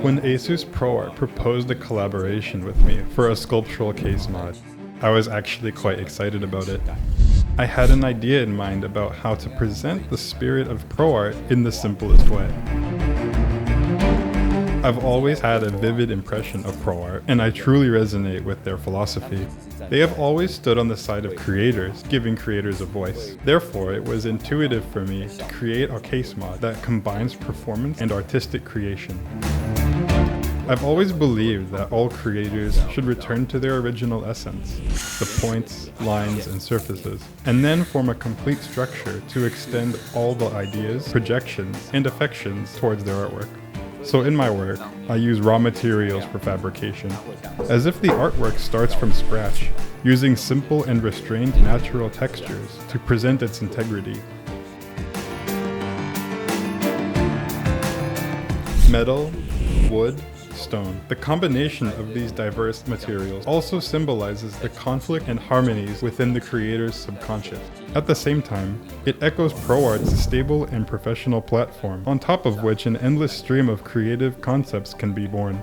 When Asus ProArt proposed a collaboration with me for a sculptural case mod, I was actually quite excited about it. I had an idea in mind about how to present the spirit of ProArt in the simplest way. I've always had a vivid impression of ProArt, and I truly resonate with their philosophy. They have always stood on the side of creators, giving creators a voice. Therefore, it was intuitive for me to create a case mod that combines performance and artistic creation. I've always believed that all creators should return to their original essence, the points, lines, and surfaces, and then form a complete structure to extend all the ideas, projections, and affections towards their artwork. So in my work, I use raw materials for fabrication, as if the artwork starts from scratch, using simple and restrained natural textures to present its integrity. Metal, wood, stone. The combination of these diverse materials also symbolizes the conflict and harmonies within the creator's subconscious. At the same time, it echoes ProArt's stable and professional platform, on top of which an endless stream of creative concepts can be born.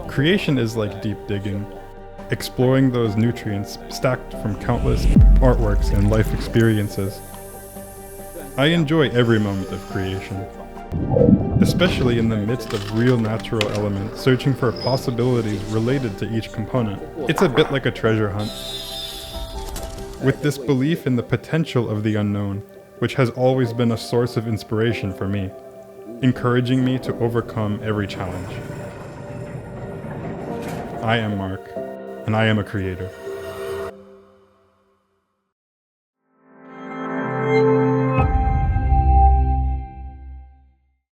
Creation is like deep digging, exploring those nutrients stacked from countless artworks and life experiences. I enjoy every moment of creation, especially in the midst of real natural elements, searching for possibilities related to each component. It's a bit like a treasure hunt, with this belief in the potential of the unknown, which has always been a source of inspiration for me, encouraging me to overcome every challenge. I am Mark, and I am a creator.